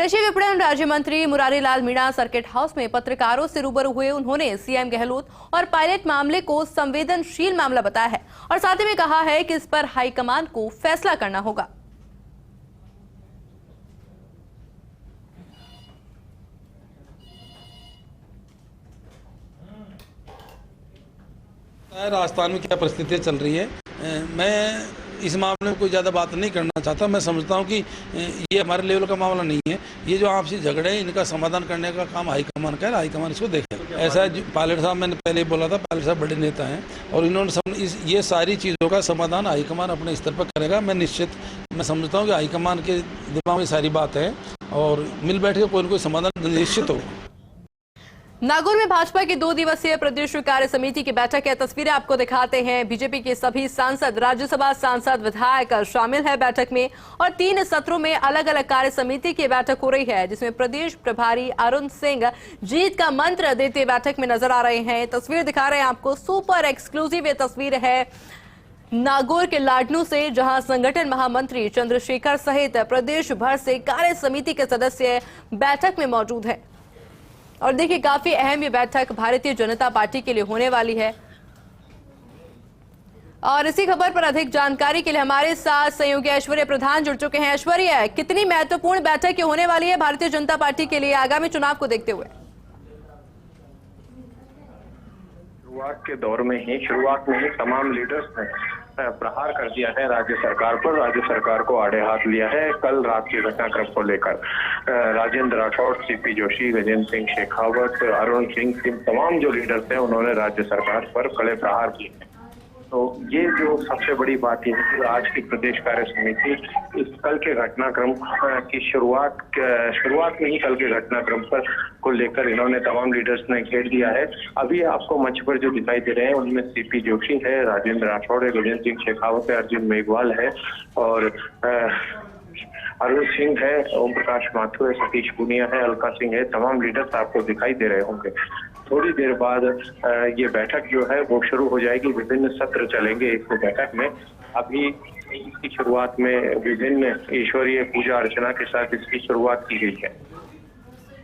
कृषि विपणन राज्य मंत्री मुरारी लाल मीणा सर्किट हाउस में पत्रकारों से रूबरू हुए। उन्होंने सीएम गहलोत और पायलट मामले को संवेदनशील मामला बताया है और साथ ही में कहा है कि इस पर हाईकमान को फैसला करना होगा। राजस्थान में क्या परिस्थितियाँ चल रही है, मैं इस मामले में कोई ज़्यादा बात नहीं करना चाहता। मैं समझता हूँ कि ये हमारे लेवल का मामला नहीं है। ये जो आपसी झगड़े हैं इनका समाधान करने का काम हाईकमान का है, हाईकमान इसको देखेगा। ऐसा पायलट साहब, मैंने पहले ही बोला था, पायलट साहब बड़े नेता हैं और इन्होंने ये सारी चीज़ों का समाधान हाईकमान अपने स्तर पर करेगा। मैं समझता हूँ कि हाईकमान के दिमाग में सारी बात है और मिल बैठ के कोई न कोई समाधान निश्चित होगा। नागौर में भाजपा की 2 दिवसीय प्रदेश कार्य समिति की बैठक है। तस्वीरें आपको दिखाते हैं। बीजेपी के सभी सांसद, राज्यसभा सांसद, विधायक शामिल है बैठक में और 3 सत्रों में अलग अलग कार्य समिति की बैठक हो रही है, जिसमें प्रदेश प्रभारी अरुण सिंह जीत का मंत्र देते बैठक में नजर आ रहे हैं। तस्वीर दिखा रहे हैं आपको, सुपर एक्सक्लूसिव ये तस्वीर है नागौर के लाडनू से, जहां संगठन महामंत्री चंद्रशेखर सहित प्रदेश भर से कार्य समिति के सदस्य बैठक में मौजूद है। और देखिए, काफी अहम ये बैठक भारतीय जनता पार्टी के लिए होने वाली है। और इसी खबर पर अधिक जानकारी के लिए हमारे साथ सहयोगी ऐश्वर्य प्रधान जुड़ चुके हैं। ऐश्वर्य, कितनी महत्वपूर्ण बैठक ये होने वाली है भारतीय जनता पार्टी के लिए आगामी चुनाव को देखते हुए? शुरुआत के दौर में ही तमाम लीडर्स ने प्रहार कर दिया है राज्य सरकार पर, राज्य सरकार को आड़े हाथ लिया है। कल रात के घटनाक्रम को लेकर राजेंद्र राठौड़, सीपी जोशी, गजेंद्र सिंह शेखावत, अरुण सिंह, तमाम जो लीडर्स हैं उन्होंने राज्य सरकार पर कड़े प्रहार किए हैं। तो ये जो सबसे बड़ी बात है कि आज की प्रदेश कार्य समिति इस कल के घटनाक्रम की शुरुआत में ही कल के घटनाक्रम पर को लेकर इन्होंने तमाम लीडर्स ने घेर दिया है। अभी आपको मंच पर जो दिखाई दे रहे हैं उनमें सीपी जोशी है, राजेंद्र राठौड़ है, गजेंद्र सिंह शेखावत है, अर्जुन मेघवाल है और अरुण सिंह है, ओम प्रकाश माथुर है, सतीश पुनिया है, अलका सिंह है। तमाम लीडर्स आपको दिखाई दे रहे होंगे। थोड़ी देर बाद ये बैठक जो है वो शुरू हो जाएगी। विभिन्न सत्र चलेंगे इस बैठक में। अभी इसकी शुरुआत में विभिन्न ईश्वरीय पूजा अर्चना के साथ इसकी शुरुआत की गई है।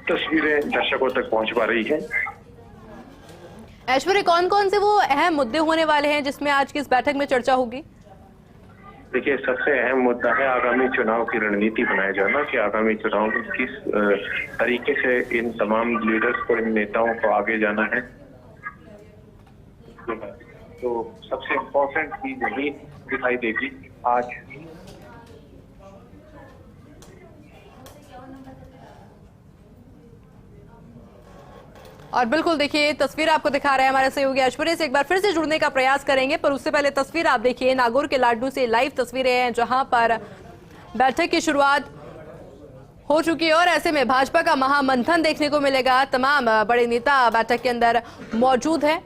तस्वीरें दर्शकों तक पहुंच पा रही है। ऐश्वर्य, कौन कौन से वो अहम मुद्दे होने वाले हैं जिसमें आज की इस बैठक में चर्चा होगी? देखिए, सबसे अहम मुद्दा है आगामी चुनाव की रणनीति बनाया जाना कि आगामी चुनाव में किस तरीके से इन तमाम लीडर्स को, इन नेताओं को आगे जाना है। तो सबसे इम्पोर्टेंट चीज यही दिखाई देगी आज। और बिल्कुल देखिए, तस्वीर आपको दिखा रहे हैं हमारे सहयोगी ऐश्वर्य से। एक बार फिर से जुड़ने का प्रयास करेंगे, पर उससे पहले तस्वीर आप देखिए। नागौर के लाडनू से लाइव तस्वीरें हैं जहां पर बैठक की शुरुआत हो चुकी है और ऐसे में भाजपा का महामंथन देखने को मिलेगा। तमाम बड़े नेता बैठक के अंदर मौजूद है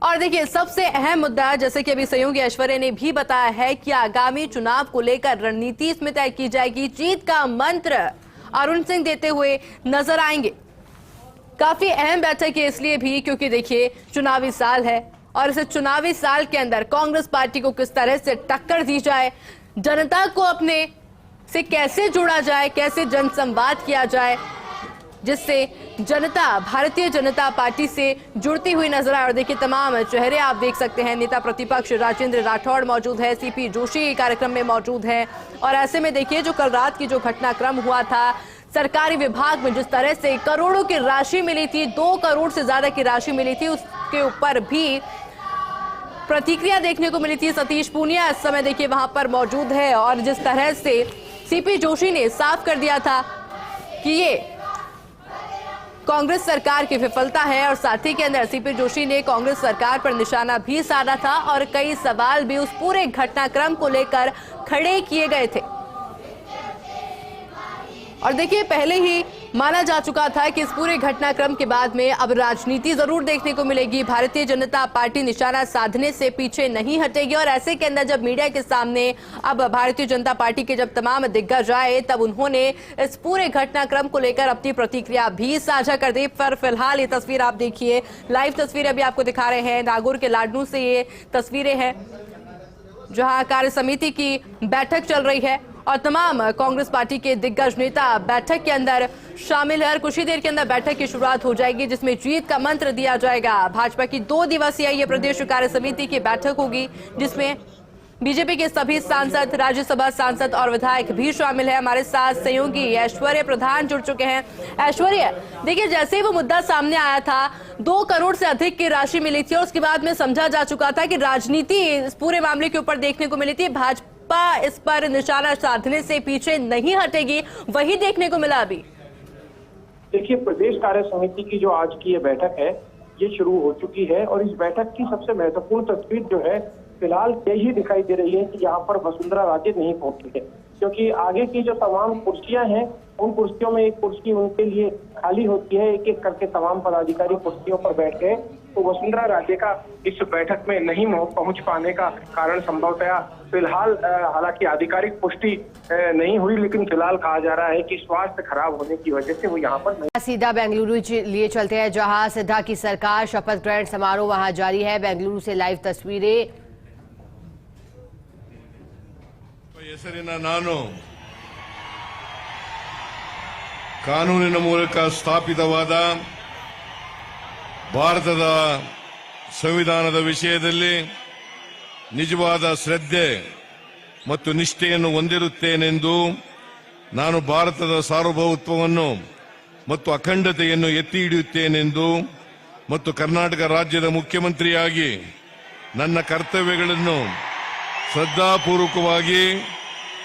और देखिए, सबसे अहम मुद्दा, जैसे कि अभी सहयोगी ऐश्वर्य ने भी बताया है, कि आगामी चुनाव को लेकर रणनीति इसमें तय की जाएगी। जीत का मंत्र अरुण सिंह देते हुए नजर आएंगे। काफी अहम बैठक है इसलिए भी क्योंकि देखिए, चुनावी साल है और इस चुनावी साल के अंदर कांग्रेस पार्टी को किस तरह से टक्कर दी जाए, जनता को अपने से कैसे जोड़ा जाए, कैसे जनसंवाद किया जाए जिससे जनता भारतीय जनता पार्टी से जुड़ती हुई नजर आए। और देखिए, तमाम चेहरे आप देख सकते हैं। नेता प्रतिपक्ष राजेंद्र राठौड़ मौजूद है, सीपी जोशी कार्यक्रम में मौजूद है और ऐसे में देखिए, जो कल रात की जो घटनाक्रम हुआ था, सरकारी विभाग में जिस तरह से करोड़ों की राशि मिली थी, 2 करोड़ से ज्यादा की राशि मिली थी, उसके ऊपर भी प्रतिक्रिया देखने को मिली थी। सतीश पूनिया इस समय देखिए वहां पर मौजूद है और जिस तरह से सीपी जोशी ने साफ कर दिया था कि ये कांग्रेस सरकार की विफलता है और साथ ही के अंदर सीपी जोशी ने कांग्रेस सरकार पर निशाना भी साधा था और कई सवाल भी उस पूरे घटनाक्रम को लेकर खड़े किए गए थे। और देखिए, पहले ही माना जा चुका था कि इस पूरे घटनाक्रम के बाद में अब राजनीति जरूर देखने को मिलेगी। भारतीय जनता पार्टी निशाना साधने से पीछे नहीं हटेगी और ऐसे के अंदर जब मीडिया के सामने अब भारतीय जनता पार्टी के जब तमाम दिग्गज आए, तब उन्होंने इस पूरे घटनाक्रम को लेकर अपनी प्रतिक्रिया भी साझा कर दी। पर फिलहाल ये तस्वीर आप देखिए, लाइव तस्वीर अभी आपको दिखा रहे हैं। नागौर के लाडनू से ये तस्वीरें हैं जहां कार्य समिति की बैठक चल रही है और तमाम कांग्रेस पार्टी के दिग्गज नेता बैठक के अंदर शामिल है। कुछ ही देर के अंदर बैठक की शुरुआत हो जाएगी, जिसमें जीत का मंत्र दिया जाएगा। भाजपा की 2 दिवसीय ये प्रदेश कार्य समिति की बैठक होगी, जिसमें बीजेपी के सभी सांसद, राज्यसभा सांसद और विधायक भी शामिल है। हमारे साथ सहयोगी ऐश्वर्य प्रधान जुड़ चुके हैं। ऐश्वर्य, देखिए, जैसे ही वो मुद्दा सामने आया था, 2 करोड़ से अधिक की राशि मिली थी और उसके बाद में समझा जा चुका था कि राजनीति इस पूरे मामले के ऊपर देखने को मिली थी। भाजपा इस पर निशाना साधने से पीछे नहीं हटेगी, वही देखने को मिला। अभी देखिए, प्रदेश कार्य समिति की जो आज की ये बैठक है, ये शुरू हो चुकी है और इस बैठक की सबसे महत्वपूर्ण तस्वीर जो है फिलहाल यही दिखाई दे रही है कि यहाँ पर वसुंधरा राजे नहीं पहुंची है, क्योंकि आगे की जो तमाम कुर्सियां हैं उन कुर्सियों में एक कुर्सी उनके लिए खाली होती है। एक एक करके तमाम पदाधिकारी कुर्सियों पर बैठ गए, तो वसुंधरा राजे का इस बैठक में नहीं पहुंच पाने का कारण संभवतया फिलहाल, हालांकि आधिकारिक पुष्टि नहीं हुई, लेकिन फिलहाल कहा जा रहा है कि स्वास्थ्य खराब होने की वजह से वो यहाँ पर नहीं। सीधा बेंगलुरु लिए चलते हैं, जहां सिद्धा की सरकार शपथ ग्रहण समारोह वहां जारी है। बेंगलुरु से लाइव तस्वीरें। ಹೆಸರಿನ ನಾನು ಕಾನೂನಿನ ಮೂಲಕ ಸ್ಥಾಪಿತವಾದ ಭಾರತದ ಸಂವಿಧಾನದ ವಿಷಯದಲ್ಲಿ ನಿಜವಾದ ಶ್ರದ್ಧೆ ಮತ್ತು ನಿಷ್ಠೆಯನ್ನು ಹೊಂದಿರುತ್ತೇನೆಂದು ನಾನು ಭಾರತದ ಸಾರ್ವಭೌಮತ್ವವನ್ನು ಮತ್ತು ಅಖಂಡತೆಯನ್ನು ಎತ್ತಿ ಹಿಡಿಯುತ್ತೇನೆಂದು ಮತ್ತು ಕರ್ನಾಟಕ ರಾಜ್ಯದ ಮುಖ್ಯಮಂತ್ರಿಯಾಗಿ ನನ್ನ ಕರ್ತವ್ಯಗಳನ್ನು ಶ್ರದ್ಧಾಪೂರ್ವಕವಾಗಿ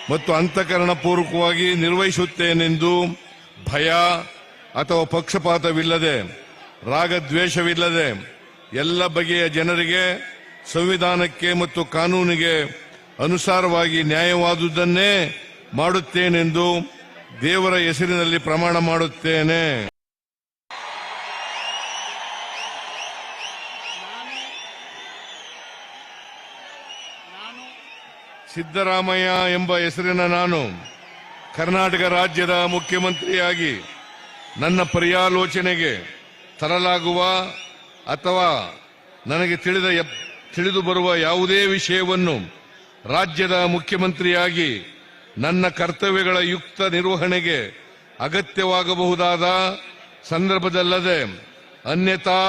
ಮತ್ತು ಅಂತಃಕರಣಪೂರ್ವಕವಾಗಿ ನಿರ್ವಹಿಸುತ್ತೇನೆಂದು ಭಯ ಅಥವಾ ಪಕ್ಷಪಾತವಿಲ್ಲದೆ, ರಾಗದ್ವೇಷವಿಲ್ಲದೆ ಎಲ್ಲ ಬಗೆಯ ಜನರಿಗೆ ಸಂವಿಧಾನಕ್ಕೆ ಮತ್ತು ಕಾನೂನಿಗೆ ಅನುಸಾರವಾಗಿ ನ್ಯಾಯವಾದುದನ್ನೇ ಮಾಡುತ್ತೇನೆಂದು ದೇವರ ಹೆಸರಿನಲ್ಲಿ ಪ್ರಮಾಣ ಮಾಡುತ್ತೇನೆ. ಸಿದ್ದರಾಮಯ್ಯ ಎಂಬ ಹೆಸರಿನ ನಾನು ಕರ್ನಾಟಕ ರಾಜ್ಯದ ಮುಖ್ಯಮಂತ್ರಿಯಾಗಿ ನನ್ನ ಪರ್ಯಾಲೋಚನೆಗೆ ತರಲಾಗುವ ಅಥವಾ ನನಗೆ ತಿಳಿದು ಬರುವ ಯಾವುದೇ ವಿಷಯವನ್ನು ರಾಜ್ಯದ ಮುಖ್ಯಮಂತ್ರಿಯಾಗಿ ನನ್ನ ಕರ್ತವ್ಯಗಳ ಯುಕ್ತ ನಿರ್ವಹಣೆಗೆ ಅಗತ್ಯವಾಗಬಹುದಾದ ಸಂದರ್ಭದಲ್ಲದೆ ಅನ್ಯಥಾ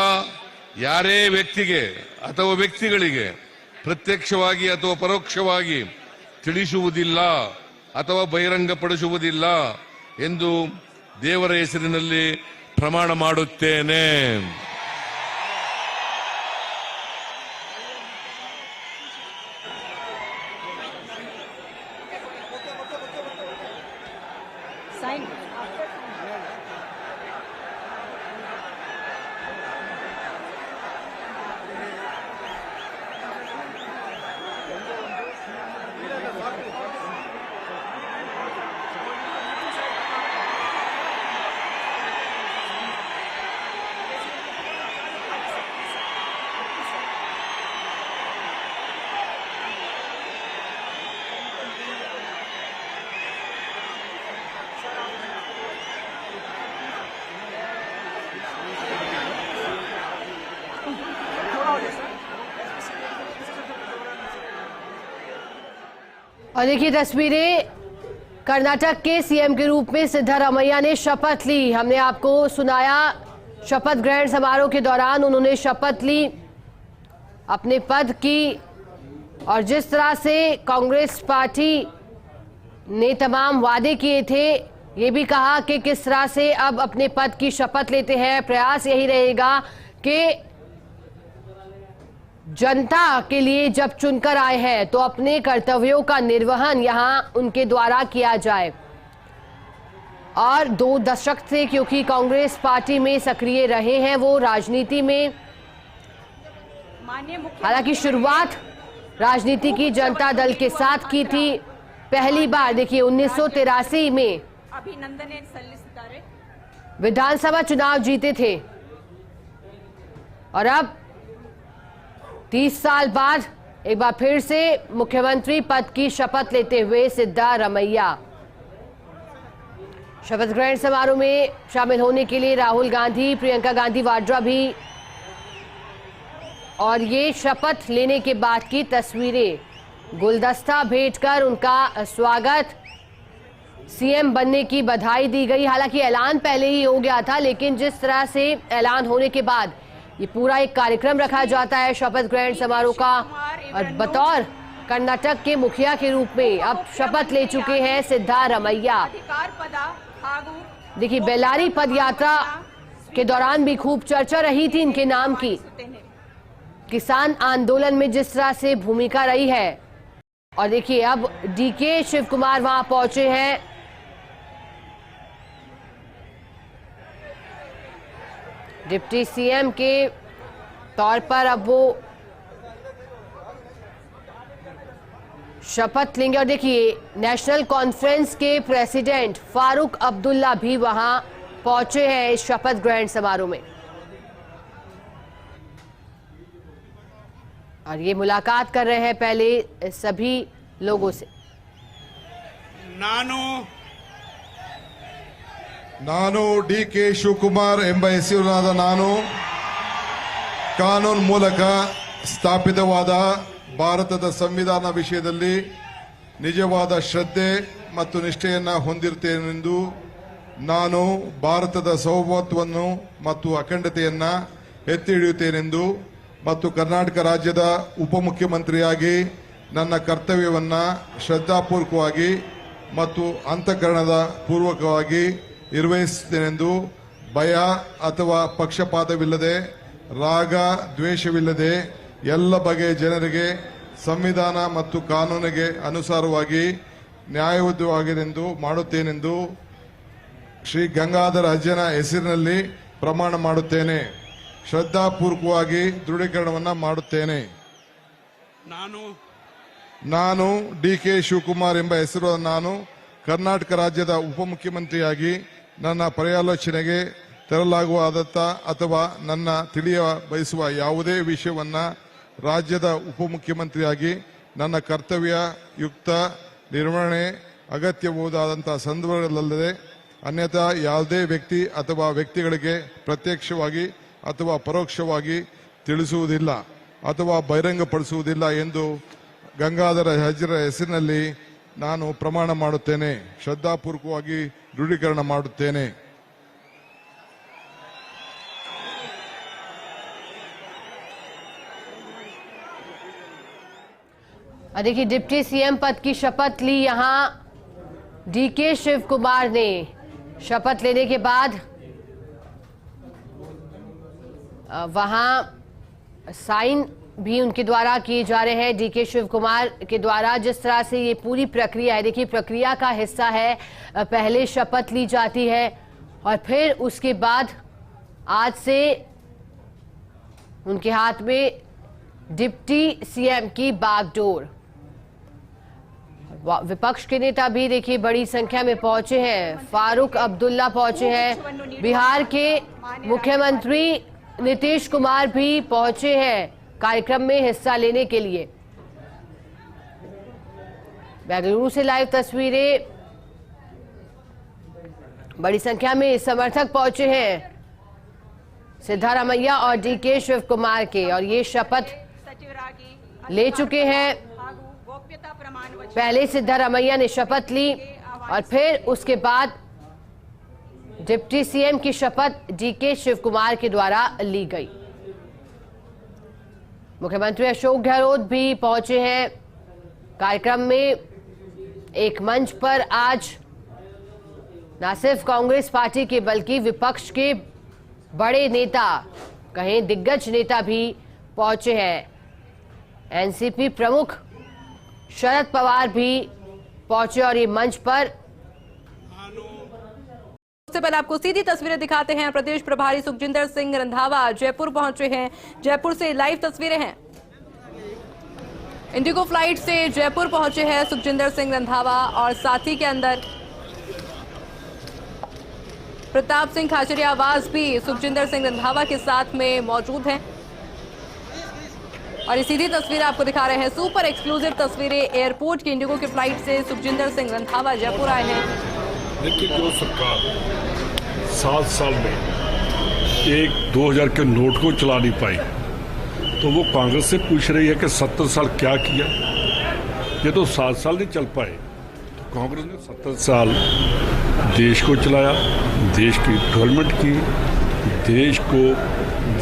ಯಾರೇ ವ್ಯಕ್ತಿಗೆ ಅಥವಾ ವ್ಯಕ್ತಿಗಳಿಗೆ ಪ್ರತ್ಯಕ್ಷವಾಗಿ ಅಥವಾ ಪರೋಕ್ಷವಾಗಿ ತಿಳಿಸುವುದಿಲ್ಲ ಅಥವಾ ಬಹಿರಂಗಪಡಿಸುವುದಿಲ್ಲ ಎಂದು ದೇವರ ಹೆಸರಿನಲ್ಲಿ ಪ್ರಮಾಣ ಮಾಡುತ್ತೇನೆ. और देखिए तस्वीरें, कर्नाटक के सीएम के रूप में सिद्धारमैया ने शपथ ली। हमने आपको सुनाया, शपथ ग्रहण समारोह के दौरान उन्होंने शपथ ली अपने पद की, और जिस तरह से कांग्रेस पार्टी ने तमाम वादे किए थे, ये भी कहा कि किस तरह से अब अपने पद की शपथ लेते हैं। प्रयास यही रहेगा कि जनता के लिए जब चुनकर आए हैं तो अपने कर्तव्यों का निर्वहन यहां उनके द्वारा किया जाए। और 2 दशक से क्योंकि कांग्रेस पार्टी में सक्रिय रहे हैं वो राजनीति में, हालांकि शुरुआत राजनीति की जनता दल के साथ की थी। पहली बार देखिए 1983 में विधानसभा चुनाव जीते थे और अब 30 साल बाद एक बार फिर से मुख्यमंत्री पद की शपथ लेते हुए सिद्धारमैया। शपथ ग्रहण समारोह में शामिल होने के लिए राहुल गांधी, प्रियंका गांधी वाड्रा भी, और ये शपथ लेने के बाद की तस्वीरें, गुलदस्ता भेंट कर उनका स्वागत सीएम बनने की बधाई दी गई। हालांकि ऐलान पहले ही हो गया था, लेकिन जिस तरह से ऐलान होने के बाद ये पूरा एक कार्यक्रम रखा जाता है शपथ ग्रहण समारोह का, और बतौर कर्नाटक के मुखिया के रूप में अब शपथ ले चुके हैं सिद्धारमैया। देखिए, बेल्लारी पद यात्रा के दौरान भी खूब चर्चा रही थी इनके नाम की। किसान आंदोलन में जिस तरह से भूमिका रही है, और देखिए अब डीके शिव कुमार वहां पहुंचे हैं। डिप्टी सीएम के तौर पर अब वो शपथ लेंगे। और देखिए, नेशनल कॉन्फ्रेंस के प्रेसिडेंट फारूक अब्दुल्ला भी वहां पहुंचे हैं इस शपथ ग्रहण समारोह में, और ये मुलाकात कर रहे हैं पहले सभी लोगों से। ನಾನು ಡಿ.ಕೆ. ಶಿವಕುಮಾರ್ ಎಂಬ ಹೆಸರಿನಾದ ನಾನು ಕಾನೂನು ಮೂಲಕ ಸ್ಥಾಪಿತವಾದ ಭಾರತದ ಸಂವಿಧಾನ ವಿಷಯದಲ್ಲಿ ನಿಜವಾದ ಶ್ರದ್ಧೆ ಮತ್ತು ನಿಷ್ಠೆಯನ್ನು ಹೊಂದಿರುತ್ತೇನೆಂದು, ನಾನು ಭಾರತದ ಸಾರ್ವಭೌಮತ್ವವನ್ನು ಮತ್ತು ಅಖಂಡತೆಯನ್ನು ಎತ್ತಿ ಹಿಡಿಯುತ್ತೇನೆಂದು ಮತ್ತು ಕರ್ನಾಟಕ ರಾಜ್ಯದ ಉಪಮುಖ್ಯಮಂತ್ರಿಯಾಗಿ ನನ್ನ ಕರ್ತವ್ಯವನ್ನು ಶ್ರದ್ಧಾಪೂರ್ವಕವಾಗಿ ಮತ್ತು ಅಂತಃಕರಣದ ಪೂರ್ವಕವಾಗಿ ನಿರ್ವಹಿಸುತ್ತೇನೆಂದು, ಭಯ ಅಥವಾ ಪಕ್ಷಪಾತವಿಲ್ಲದೆ, ರಾಗ ದ್ವೇಷವಿಲ್ಲದೆ ಎಲ್ಲ ಬಗೆಯ ಜನರಿಗೆ ಸಂವಿಧಾನ ಮತ್ತು ಕಾನೂನಿಗೆ ಅನುಸಾರವಾಗಿ ನ್ಯಾಯಯುತವಾಗಿರೆಂದು ಮಾಡುತ್ತೇನೆಂದು ಶ್ರೀ ಗಂಗಾಧರ ಅಜ್ಜನ ಹೆಸರಿನಲ್ಲಿ ಪ್ರಮಾಣ ಮಾಡುತ್ತೇನೆ. ಶ್ರದ್ಧಾಪೂರ್ವಕವಾಗಿ ದೃಢೀಕರಣವನ್ನು ಮಾಡುತ್ತೇನೆ. ನಾನು ಡಿ.ಕೆ. ಶಿವಕುಮಾರ್ ಎಂಬ ಹೆಸರು ನಾನು ಕರ್ನಾಟಕ ರಾಜ್ಯದ ಉಪಮುಖ್ಯಮಂತ್ರಿಯಾಗಿ ನನ್ನ ಪರ್ಯಾಲೋಚನೆಗೆ ತರಲಾಗುವಾದತ್ತ ಅಥವಾ ನನ್ನ ತಿಳಿಯ ಬಯಸುವ ಯಾವುದೇ ವಿಷಯವನ್ನು ರಾಜ್ಯದ ಉಪಮುಖ್ಯಮಂತ್ರಿಯಾಗಿ ನನ್ನ ಕರ್ತವ್ಯಯುಕ್ತ ನಿರ್ವಹಣೆ ಅಗತ್ಯಬಹುದಾದಂಥ ಸಂದರ್ಭಗಳಲ್ಲದೆ ಅನ್ಯಥಾ ಯಾವುದೇ ವ್ಯಕ್ತಿ ಅಥವಾ ವ್ಯಕ್ತಿಗಳಿಗೆ ಪ್ರತ್ಯಕ್ಷವಾಗಿ ಅಥವಾ ಪರೋಕ್ಷವಾಗಿ ತಿಳಿಸುವುದಿಲ್ಲ ಅಥವಾ ಬಹಿರಂಗಪಡಿಸುವುದಿಲ್ಲ ಎಂದು ಗಂಗಾಧರ ಅಜ್ಜರ ಹೆಸರಿನಲ್ಲಿ ನಾನು ಪ್ರಮಾಣ ಮಾಡುತ್ತೇನೆ. ಶ್ರದ್ಧಾಪೂರ್ವಕವಾಗಿ ದೃಢೀಕರಣ ಮಾಡುತ್ತೇನೆ. देखिए, डिप्टी सीएम पद की शपथ ली यहां डीके शिव कुमार ने। शपथ लेने के बाद वहां साइन भी उनके द्वारा किए जा रहे हैं, डीके शिव कुमार के द्वारा। जिस तरह से ये पूरी प्रक्रिया है, देखिए प्रक्रिया का हिस्सा है, पहले शपथ ली जाती है और फिर उसके बाद आज से उनके हाथ में डिप्टी सीएम की बागडोर। विपक्ष के नेता भी देखिए बड़ी संख्या में पहुंचे हैं। फारूक अब्दुल्ला पहुंचे हैं, बिहार के मुख्यमंत्री नीतीश कुमार भी पहुंचे हैं कार्यक्रम में हिस्सा लेने के लिए। बेंगलुरु से लाइव तस्वीरें, बड़ी संख्या में समर्थक पहुंचे हैं सिद्धारमैया और डीके शिव कुमार के, और ये शपथ ले चुके हैं। पहले सिद्धारमैया ने शपथ ली और फिर उसके बाद डिप्टी सीएम की शपथ डीके शिव कुमार के द्वारा ली गई। मुख्यमंत्री अशोक गहलोत भी पहुंचे हैं कार्यक्रम में। एक मंच पर आज न सिर्फ कांग्रेस पार्टी के बल्कि विपक्ष के बड़े नेता, कहें दिग्गज नेता भी पहुंचे हैं। एनसीपी प्रमुख शरद पवार भी पहुंचे और ये मंच पर। उससे पहले आपको सीधी तस्वीरें दिखाते हैं। प्रदेश प्रभारी सुखजिंदर सिंह रंधावा जयपुर पहुंचे हैं। जयपुर से लाइव तस्वीरें हैं। इंडिगो फ्लाइट से जयपुर पहुंचे हैं सुखजिंदर सिंह रंधावा, और साथी के अंदर प्रताप सिंह खाचरियावास भी सुखजिंदर सिंह रंधावा के साथ में मौजूद हैं। और ये सीधी तस्वीरें आपको दिखा रहे हैं, सुपर एक्सक्लूसिव तस्वीरें एयरपोर्ट की। इंडिगो की फ्लाइट से सुखजिंदर सिंह रंधावा जयपुर आए हैं। देखिए, जो सरकार 7 साल में एक 2000 के नोट को चला नहीं पाई, तो वो कांग्रेस से पूछ रही है कि 70 साल क्या किया। ये तो 7 साल नहीं चल पाए, तो कांग्रेस ने 70 साल देश को चलाया, देश की डेवलपमेंट की, देश को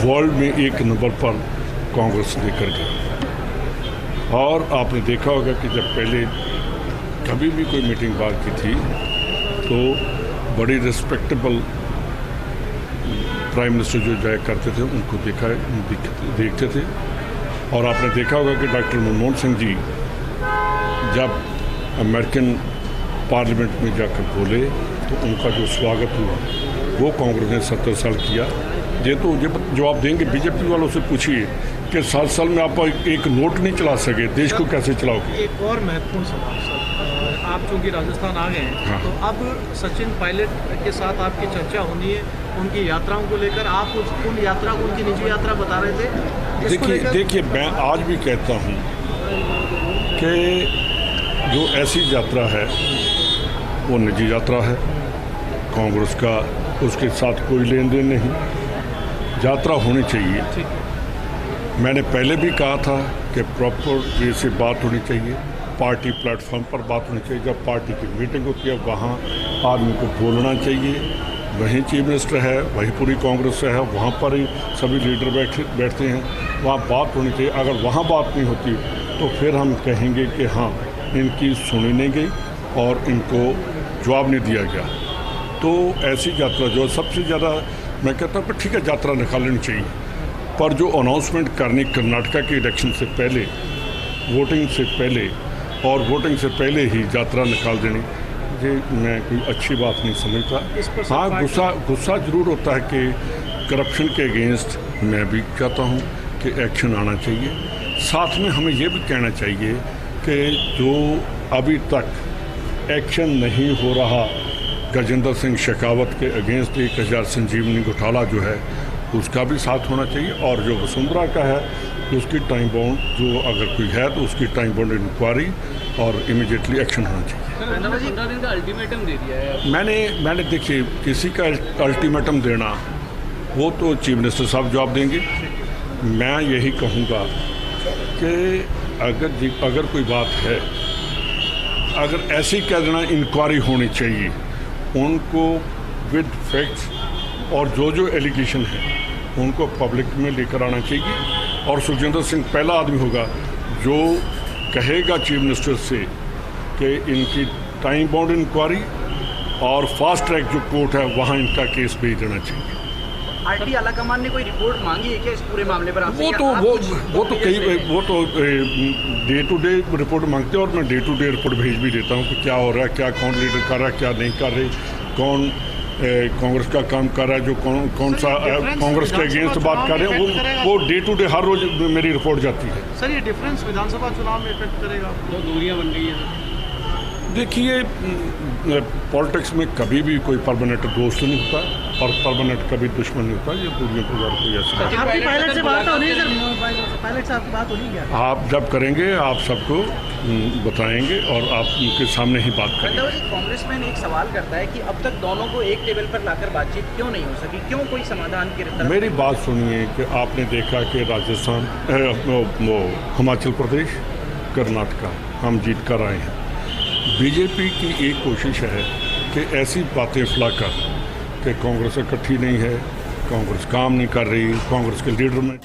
वर्ल्ड में एक नंबर पर कांग्रेस लेकर गया। और आपने देखा होगा कि जब पहले कभी भी कोई मीटिंग बात की थी तो बड़ी रिस्पेक्टेबल प्राइम मिनिस्टर जो जाया करते थे उनको देखते थे। और आपने देखा होगा कि डॉक्टर मनमोहन सिंह जी जब अमेरिकन पार्लियामेंट में जाकर बोले तो उनका जो स्वागत हुआ वो कांग्रेस ने 70 साल किया। ये तो जवाब देंगे बीजेपी वालों से पूछिए कि 7 साल में आप एक नोट नहीं चला सके, देश को कैसे चलाओगे। एक और महत्वपूर्ण सवाल सर, आप चूँकि राजस्थान आ गए हैं हाँ। तो अब सचिन पायलट के साथ आपकी चर्चा होनी है उनकी यात्राओं को लेकर। आप उन यात्रा को उनकी निजी यात्रा बता रहे थे। देखिए मैं आज भी कहता हूँ कि जो ऐसी यात्रा है वो निजी यात्रा है, कांग्रेस का उसके साथ कोई लेन देन नहीं। यात्रा होनी चाहिए। मैंने पहले भी कहा था कि प्रॉपर वे से बात होनी चाहिए, पार्टी प्लेटफॉर्म पर बात होनी चाहिए। जब पार्टी की मीटिंग होती है वहाँ आदमी को बोलना चाहिए। वहीं चीफ मिनिस्टर है, वहीं पूरी कांग्रेस है, वहाँ पर ही सभी लीडर बैठते हैं, वहाँ बात होनी चाहिए। अगर वहाँ बात नहीं होती तो फिर हम कहेंगे कि हाँ इनकी सुनी नहीं गई और इनको जवाब नहीं दिया गया। तो ऐसी यात्रा जो सबसे ज़्यादा मैं कहता हूँ ठीक है यात्रा निकालनी चाहिए, पर जो अनाउंसमेंट करनी कर्नाटका के इलेक्शन से पहले, वोटिंग से पहले और वोटिंग से पहले ही यात्रा निकाल देनी, ये मैं कोई अच्छी बात नहीं समझता। हाँ गुस्सा ज़रूर होता है कि करप्शन के अगेंस्ट मैं भी चाहता हूँ कि एक्शन आना चाहिए। साथ में हमें ये भी कहना चाहिए कि जो अभी तक एक्शन नहीं हो रहा गजेंद्र सिंह शेखावत के अगेंस्ट 1000 संजीवनी घोटाला जो है उसका भी साथ होना चाहिए। और जो वसुंधरा का है उसकी टाइम बाउंड जो अगर कोई है तो उसकी टाइम बाउंड इंक्वायरी और इमीडिएटली एक्शन होना चाहिए। 15 दिन का अल्टीमेटम दे दिया है। मैंने देखिए किसी का अल्टीमेटम देना वो तो चीफ मिनिस्टर साहब जवाब देंगे। मैं यही कहूँगा कि अगर कोई बात है, अगर ऐसी कह देना इंक्वायरी होनी चाहिए, उनको विद फैक्ट्स और जो एलिगेशन है उनको पब्लिक में लेकर आना चाहिए। और सुखजिंदर सिंह पहला आदमी होगा जो कहेगा चीफ मिनिस्टर से कि इनकी टाइम बाउंड इंक्वायरी और फास्ट ट्रैक जो कोर्ट है वहाँ इनका केस भेज देना चाहिए। आरटी आलाकमान ने कोई रिपोर्ट मांगी है क्या इस पूरे मामले पर आपसे? वो तो डे टू डे रिपोर्ट मांगते हैं और मैं डे टू डे रिपोर्ट भेज भी देता हूँ कि क्या हो रहा है, क्या कौन लीडर कर रहा है, क्या नहीं कर रहे, कौन कांग्रेस का काम कर रहा है, जो कौन सा कांग्रेस के अगेंस्ट बात कर रहे हैं, वो डे टू डे हर रोज मेरी रिपोर्ट जाती है। सर ये डिफरेंस विधानसभा चुनाव में इफेक्ट करेगा? जो दूरियां बन गई हैं। देखिए पॉलिटिक्स में कभी भी कोई परमानेंट दोस्त नहीं होता और परमानेंट कभी दुश्मन नहीं होता। ये दूरियों को यार कोई ऐसा आपकी पायलट से बात होनी है सर? पायलट से आपकी बात होनी है? आप जब करेंगे आप सबको बताएंगे और आप उनके सामने ही बात करेंगे। कांग्रेसमैन एक सवाल करता है कि अब तक दोनों को एक टेबल पर लाकर बातचीत क्यों नहीं हो सकी, क्यों कोई समाधान की तरफ? मेरी बात सुनिए कि आपने देखा कि राजस्थान हिमाचल प्रदेश कर्नाटका हम जीत कर आए हैं। बीजेपी की एक कोशिश है कि ऐसी बातें फैलाकर कि कांग्रेस इकट्ठी नहीं है, कांग्रेस काम नहीं कर रही, कांग्रेस के लीडर में